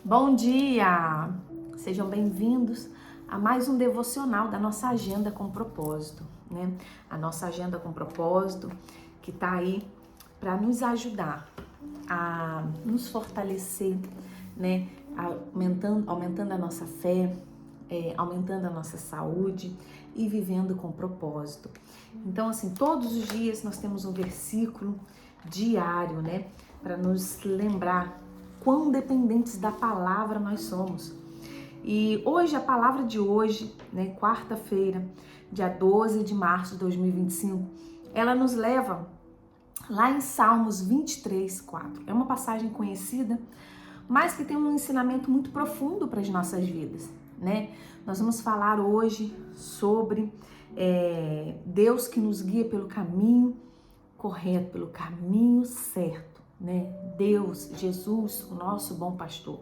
Bom dia! Sejam bem-vindos a mais um devocional da nossa Agenda com Propósito, né? A nossa Agenda com Propósito que tá aí para nos ajudar a nos fortalecer, né? Aumentando a nossa fé, aumentando a nossa saúde e vivendo com propósito. Então, assim, todos os dias nós temos um versículo diário, né? Para nos lembrar quão dependentes da palavra nós somos. E hoje, a palavra de hoje, né, quarta-feira, dia 12 de março de 2025, ela nos leva lá em Salmos 23, 4. É uma passagem conhecida, mas que tem um ensinamento muito profundo para as nossas vidas, né? Nós vamos falar hoje sobre Deus que nos guia pelo caminho correto, pelo caminho certo, né? Deus, Jesus, o nosso bom pastor.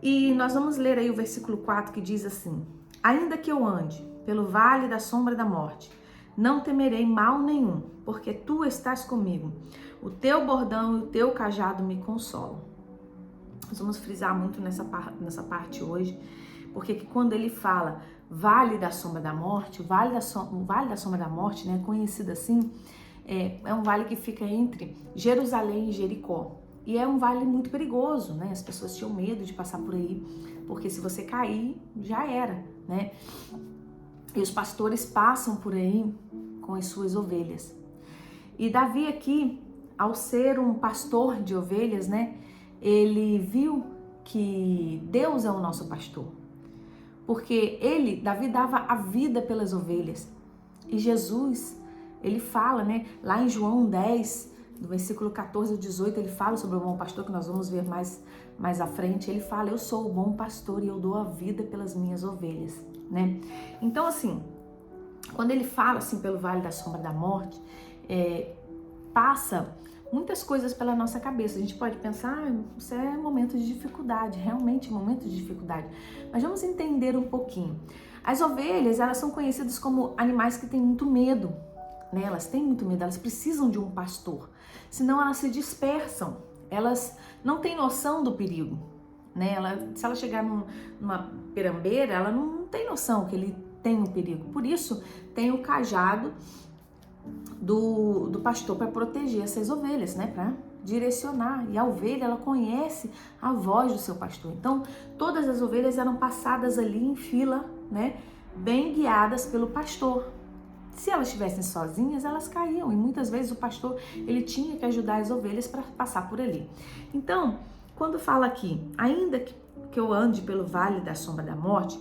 E nós vamos ler aí o versículo 4 que diz assim: ainda que eu ande pelo vale da sombra da morte, não temerei mal nenhum, porque tu estás comigo. O teu bordão e o teu cajado me consolam. Nós vamos frisar muito nessa parte hoje, porque quando ele fala vale da sombra da morte, o vale da sombra da morte, né, conhecido assim, é um vale que fica entre Jerusalém e Jericó. E é um vale muito perigoso, né? As pessoas tinham medo de passar por aí, porque se você cair, já era, né? E os pastores passam por aí com as suas ovelhas. E Davi aqui, ao ser um pastor de ovelhas, né? Ele viu que Deus é o nosso pastor. Porque Davi dava a vida pelas ovelhas. E Jesus, ele fala, né? Lá em João 10, no versículo 14 ao 18, ele fala sobre o bom pastor, que nós vamos ver mais à frente. Ele fala: eu sou o bom pastor e eu dou a vida pelas minhas ovelhas, né? Então, assim, quando ele fala assim pelo vale da sombra da morte, passa muitas coisas pela nossa cabeça. A gente pode pensar, isso é momento de dificuldade, realmente momento de dificuldade. Mas vamos entender um pouquinho. As ovelhas, elas são conhecidas como animais que têm muito medo, né? Elas têm muito medo, elas precisam de um pastor, senão elas se dispersam, elas não têm noção do perigo, né? Se ela chegar numa perambeira, ela não tem noção que ele tem um perigo. Por isso, tem o cajado do pastor para proteger essas ovelhas, né? Para direcionar. E a ovelha, ela conhece a voz do seu pastor. Então, todas as ovelhas eram passadas ali em fila, né? Bem guiadas pelo pastor. Se elas estivessem sozinhas, elas caíam. E muitas vezes o pastor, ele tinha que ajudar as ovelhas para passar por ali. Então, quando fala aqui, ainda que eu ande pelo vale da sombra da morte,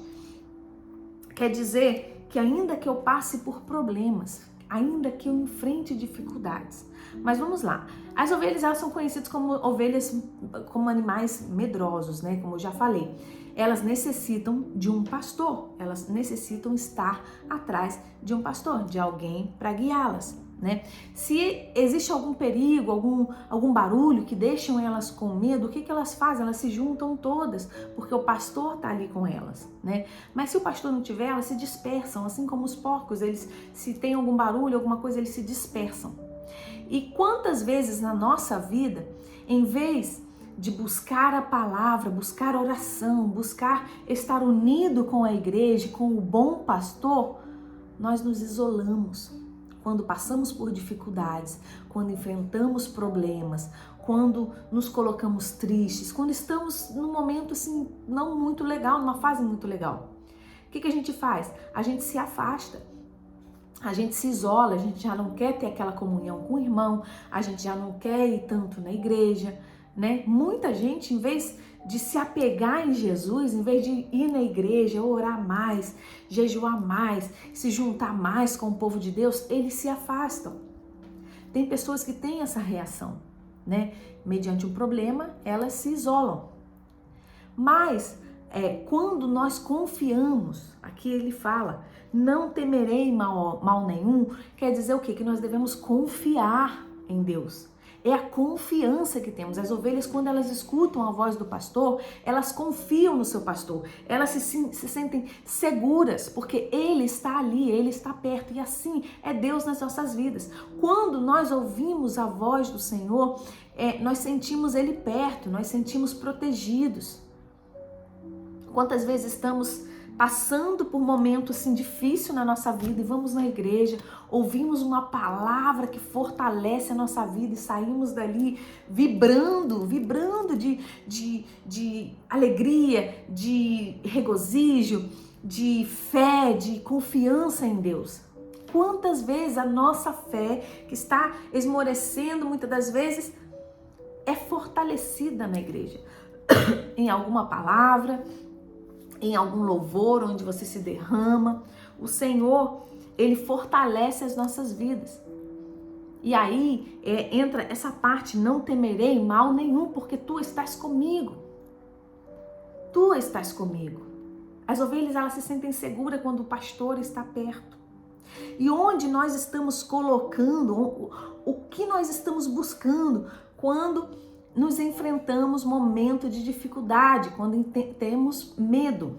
quer dizer que ainda que eu passe por problemas, ainda que eu enfrente dificuldades. Mas vamos lá. As ovelhas, elas são conhecidas como animais medrosos, né? Como eu já falei. Elas necessitam de um pastor. Elas necessitam estar atrás de um pastor, de alguém para guiá-las, né? Se existe algum perigo, algum barulho que deixam elas com medo, o que elas fazem? Elas se juntam todas, porque o pastor tá ali com elas, né? Mas se o pastor não tiver, elas se dispersam, assim como os porcos, se tem algum barulho, alguma coisa, eles se dispersam. E quantas vezes na nossa vida, em vez de buscar a palavra, buscar oração, buscar estar unido com a igreja, com o bom pastor, nós nos isolamos. Quando passamos por dificuldades, quando enfrentamos problemas, quando nos colocamos tristes, quando estamos num momento assim não muito legal, numa fase muito legal. O que a gente faz? A gente se afasta, a gente se isola, a gente já não quer ter aquela comunhão com o irmão, a gente já não quer ir tanto na igreja, né? Muita gente, em vez de se apegar em Jesus, em vez de ir na igreja, orar mais, jejuar mais, se juntar mais com o povo de Deus, eles se afastam. Tem pessoas que têm essa reação, né? Mediante um problema, elas se isolam. Mas quando nós confiamos, aqui ele fala, não temerei mal nenhum, quer dizer o quê? Que nós devemos confiar em Deus. É a confiança que temos. As ovelhas, quando elas escutam a voz do pastor, elas confiam no seu pastor. Elas se sentem seguras, porque ele está ali, ele está perto. E assim é Deus nas nossas vidas. Quando nós ouvimos a voz do Senhor, nós sentimos Ele perto, nós sentimos protegidos. Quantas vezes estamos passando por momento assim difícil na nossa vida e vamos na igreja, ouvimos uma palavra que fortalece a nossa vida e saímos dali vibrando de alegria, de regozijo, de fé, de confiança em Deus. Quantas vezes a nossa fé, que está esmorecendo muitas das vezes, é fortalecida na igreja, em alguma palavra, em algum louvor onde você se derrama. O Senhor, Ele fortalece as nossas vidas. E aí entra essa parte: não temerei mal nenhum, porque tu estás comigo. Tu estás comigo. As ovelhas, elas se sentem seguras quando o pastor está perto. E onde nós estamos colocando, o que nós estamos buscando quando nos enfrentamos momentos de dificuldade, quando temos medo.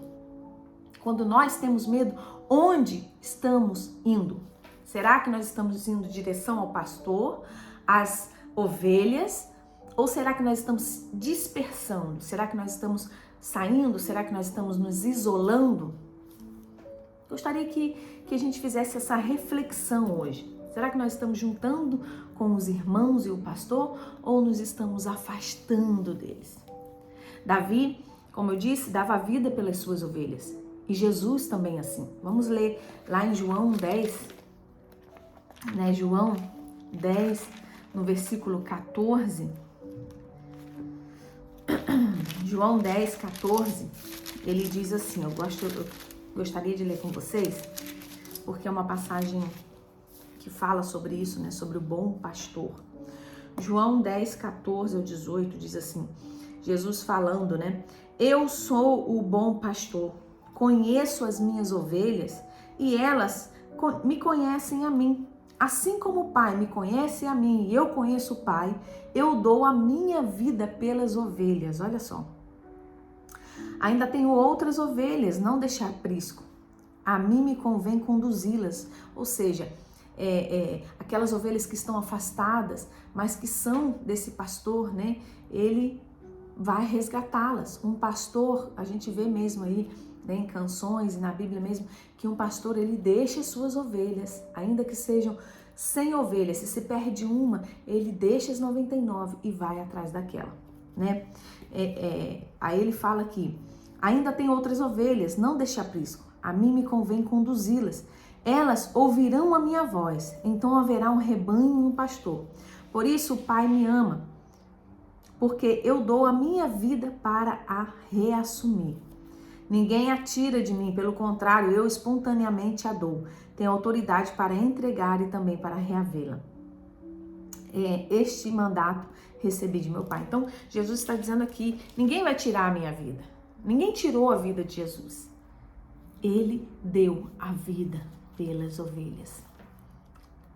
Quando nós temos medo, onde estamos indo? Será que nós estamos indo em direção ao pastor, às ovelhas? Ou será que nós estamos dispersando? Será que nós estamos saindo? Será que nós estamos nos isolando? Gostaria que a gente fizesse essa reflexão hoje. Será que nós estamos juntando com os irmãos e o pastor ou nos estamos afastando deles? Davi, como eu disse, dava a vida pelas suas ovelhas. E Jesus também assim. Vamos ler lá em João 10, né? João 10, no versículo 14. João 10, 14, ele diz assim, eu gostaria de ler com vocês, porque é uma passagem que fala sobre isso, né? Sobre o bom pastor. João 10, 14 ao 18 diz assim, Jesus falando, né? Eu sou o bom pastor, conheço as minhas ovelhas e elas me conhecem a mim. Assim como o Pai me conhece a mim e eu conheço o Pai, eu dou a minha vida pelas ovelhas. Olha só. Ainda tenho outras ovelhas, não deixar prisco. A mim me convém conduzi-las. Ou seja, aquelas ovelhas que estão afastadas, mas que são desse pastor, né? Ele vai resgatá-las. Um pastor, a gente vê mesmo aí, né, em canções e na Bíblia mesmo, que um pastor, ele deixa as suas ovelhas, ainda que sejam 100 ovelhas, se perde uma, ele deixa as 99 e vai atrás daquela, né? Aí ele fala aqui, ainda tem outras ovelhas, não deixa aprisco, a mim me convém conduzi-las, elas ouvirão a minha voz, então haverá um rebanho e um pastor. Por isso o Pai me ama, porque eu dou a minha vida para a reassumir. Ninguém a tira de mim, pelo contrário, eu espontaneamente a dou. Tenho autoridade para entregar e também para reavê-la. Este mandato recebi de meu Pai. Então, Jesus está dizendo aqui, ninguém vai tirar a minha vida. Ninguém tirou a vida de Jesus. Ele deu a vida pelas ovelhas.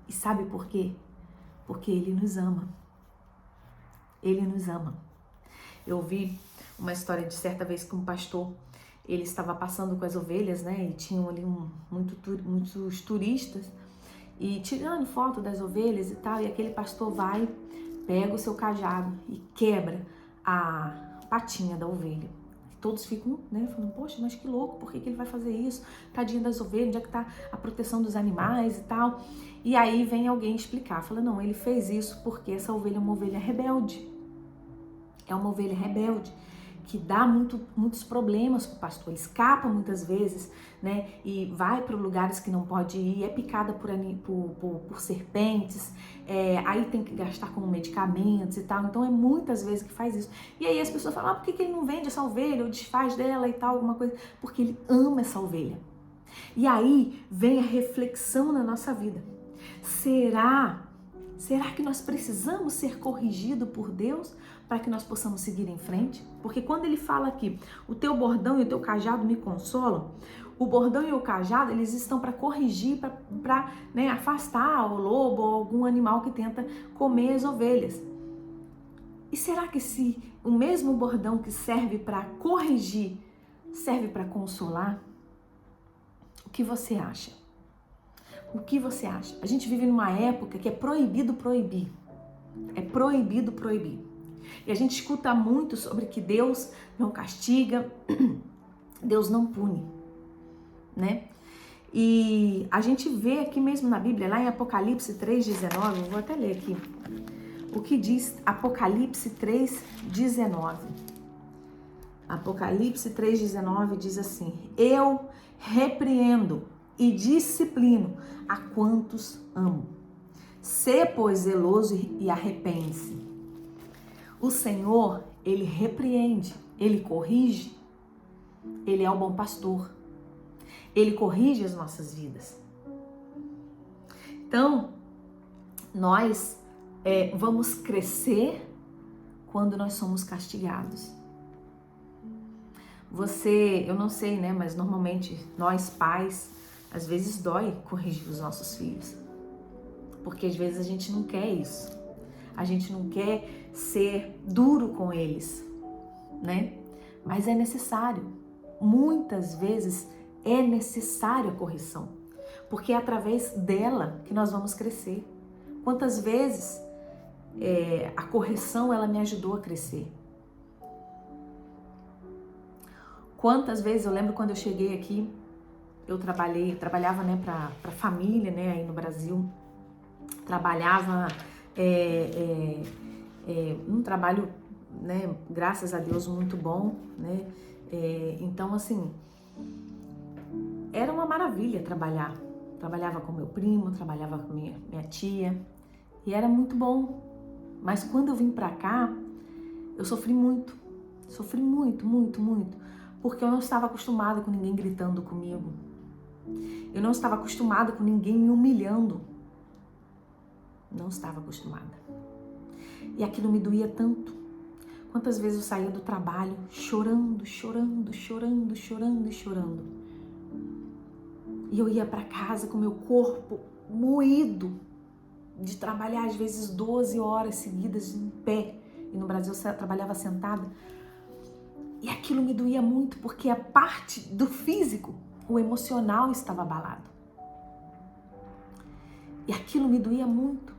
E sabe por quê? Porque Ele nos ama. Ele nos ama. Eu ouvi uma história de certa vez que um pastor, ele estava passando com as ovelhas, né? E tinham ali muitos turistas e tirando foto das ovelhas e tal. E aquele pastor vai, pega o seu cajado e quebra a patinha da ovelha. E todos ficam, né? Falando, poxa, mas que louco, por que ele vai fazer isso? Tadinha das ovelhas, onde é que tá a proteção dos animais e tal? E aí vem alguém explicar, fala, não, ele fez isso porque essa ovelha é uma ovelha rebelde. É uma ovelha rebelde que dá muitos problemas para o pastor. Ele escapa muitas vezes, né? E vai para lugares que não pode ir, é picada por serpentes, aí tem que gastar com medicamentos e tal. Então é muitas vezes que faz isso. E aí as pessoas falam, por que ele não vende essa ovelha ou desfaz dela e tal, alguma coisa? Porque ele ama essa ovelha. E aí vem a reflexão na nossa vida. Será que nós precisamos ser corrigidos por Deus para que nós possamos seguir em frente? Porque quando ele fala aqui, o teu bordão e o teu cajado me consolam, o bordão e o cajado, eles estão para corrigir, para né, afastar o lobo ou algum animal que tenta comer as ovelhas. E será que se o mesmo bordão que serve para corrigir, serve para consolar? O que você acha? O que você acha? A gente vive numa época que é proibido proibir. É proibido proibir. E a gente escuta muito sobre que Deus não castiga, Deus não pune, né? E a gente vê aqui mesmo na Bíblia, lá em Apocalipse 3,19, eu vou até ler aqui, o que diz Apocalipse 3,19. Apocalipse 3,19 diz assim: eu repreendo e disciplino a quantos amo. Sê, pois, zeloso e arrepende-se. O Senhor, Ele repreende, Ele corrige, Ele é o bom pastor. Ele corrige as nossas vidas. Então, nós vamos crescer quando nós somos castigados. Eu não sei, né? Mas normalmente nós pais, às vezes dói corrigir os nossos filhos. Porque às vezes a gente não quer isso. A gente não quer ser duro com eles, né? Mas é necessário. Muitas vezes é necessária a correção, porque é através dela que nós vamos crescer. Quantas vezes a correção ela me ajudou a crescer? Quantas vezes eu lembro quando eu cheguei aqui, eu trabalhava, né, para família, né, aí no Brasil, trabalhava um trabalho, né, graças a Deus muito bom, né? Então assim, era uma maravilha trabalhar. Trabalhava com meu primo, trabalhava com minha tia e era muito bom. Mas quando eu vim pra cá, eu sofri muito, porque eu não estava acostumada com ninguém gritando comigo. Eu não estava acostumada com ninguém me humilhando. Não estava acostumada. E aquilo me doía tanto. Quantas vezes eu saía do trabalho chorando. E eu ia para casa com meu corpo moído de trabalhar às vezes 12 horas seguidas em pé. E no Brasil eu trabalhava sentada. E aquilo me doía muito porque a parte do físico, o emocional estava abalado. E aquilo me doía muito,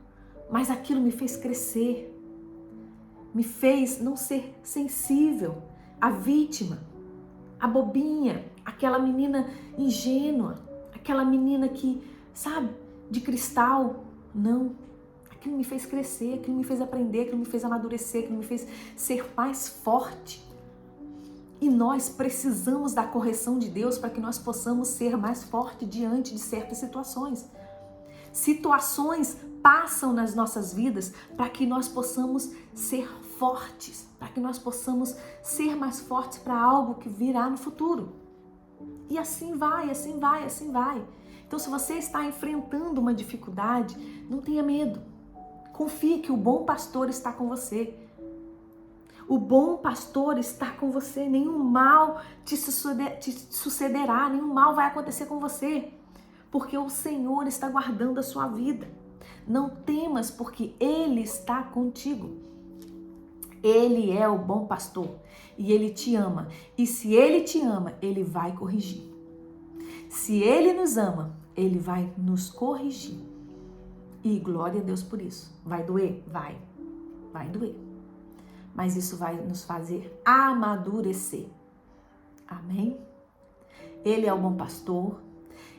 mas aquilo me fez crescer. Me fez não ser sensível à vítima, à bobinha, aquela menina ingênua, aquela menina que, sabe, de cristal. Não, aquilo me fez crescer, aquilo me fez aprender, aquilo me fez amadurecer, aquilo me fez ser mais forte. E nós precisamos da correção de Deus para que nós possamos ser mais fortes diante de certas situações. Situações passam nas nossas vidas para que nós possamos ser fortes, para que nós possamos ser mais fortes para algo que virá no futuro. E assim vai. Então, se você está enfrentando uma dificuldade, não tenha medo. Confie que o bom pastor está com você. O bom pastor está com você. Nenhum mal te sucederá, nenhum mal vai acontecer com você, porque o Senhor está guardando a sua vida. Não temas, porque Ele está contigo. Ele é o bom pastor e Ele te ama. E se Ele te ama, Ele vai corrigir. Se Ele nos ama, Ele vai nos corrigir. E glória a Deus por isso. Vai doer? Vai doer. Mas isso vai nos fazer amadurecer. Amém? Ele é o bom pastor,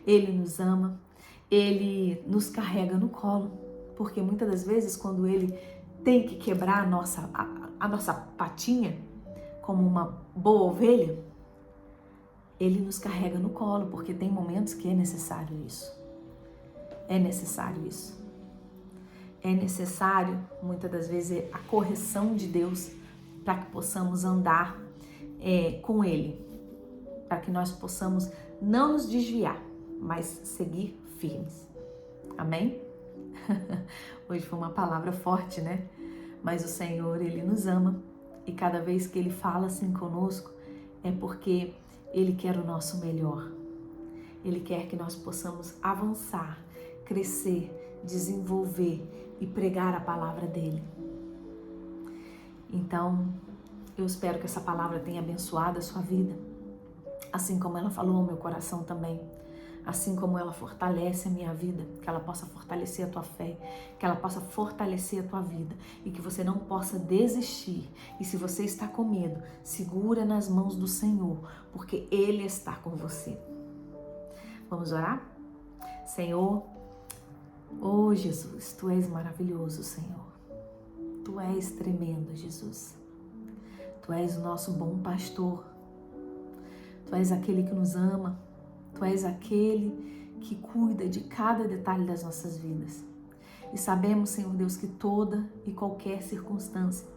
Ele nos ama, Ele nos carrega no colo, porque muitas das vezes quando Ele tem que quebrar a nossa patinha, como uma boa ovelha, Ele nos carrega no colo, porque tem momentos que é necessário isso. É necessário isso. É necessário, muitas das vezes, a correção de Deus para que possamos andar com Ele, para que nós possamos não nos desviar, mas seguir firmes. Amém? Hoje foi uma palavra forte, né? Mas o Senhor, Ele nos ama e cada vez que Ele fala assim conosco é porque Ele quer o nosso melhor. Ele quer que nós possamos avançar, crescer, desenvolver e pregar a palavra dEle. Então, eu espero que essa palavra tenha abençoado a sua vida, assim como ela falou ao meu coração também, assim como ela fortalece a minha vida, que ela possa fortalecer a tua fé, que ela possa fortalecer a tua vida e que você não possa desistir. E se você está com medo, segura nas mãos do Senhor, porque Ele está com você. Vamos orar? Senhor, oh Jesus, Tu és maravilhoso, Senhor. Tu és tremendo, Jesus. Tu és o nosso bom pastor. Tu és aquele que nos ama. Tu és aquele que cuida de cada detalhe das nossas vidas. E sabemos, Senhor Deus, que toda e qualquer circunstância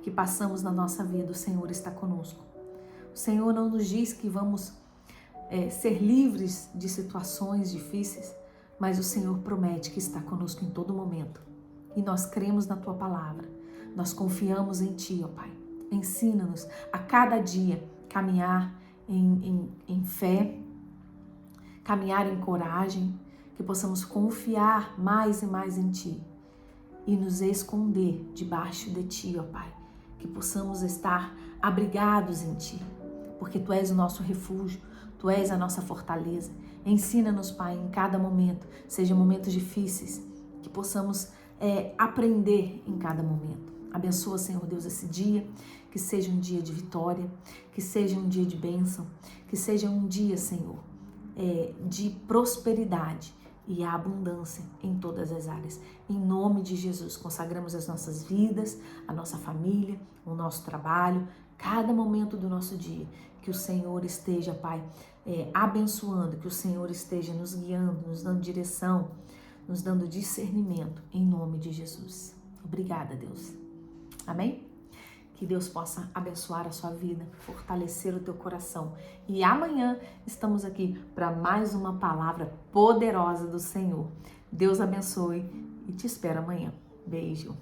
que passamos na nossa vida, o Senhor está conosco. O Senhor não nos diz que vamos ser livres de situações difíceis, mas o Senhor promete que está conosco em todo momento. E nós cremos na Tua palavra. Nós confiamos em Ti, ó Pai. Ensina-nos a cada dia caminhar em fé, caminhar em coragem, que possamos confiar mais e mais em Ti e nos esconder debaixo de Ti, ó Pai. Que possamos estar abrigados em Ti, porque Tu és o nosso refúgio, Tu és a nossa fortaleza. Ensina-nos, Pai, em cada momento, sejam momentos difíceis, que possamos aprender em cada momento. Abençoa, Senhor Deus, esse dia, que seja um dia de vitória, que seja um dia de bênção, que seja um dia, Senhor, de prosperidade e abundância em todas as áreas. Em nome de Jesus, consagramos as nossas vidas, a nossa família, o nosso trabalho, cada momento do nosso dia. Que o Senhor esteja, Pai, abençoando, que o Senhor esteja nos guiando, nos dando direção, nos dando discernimento, em nome de Jesus. Obrigada, Deus. Amém? Que Deus possa abençoar a sua vida, fortalecer o teu coração. E amanhã estamos aqui para mais uma palavra poderosa do Senhor. Deus abençoe e te espero amanhã. Beijo.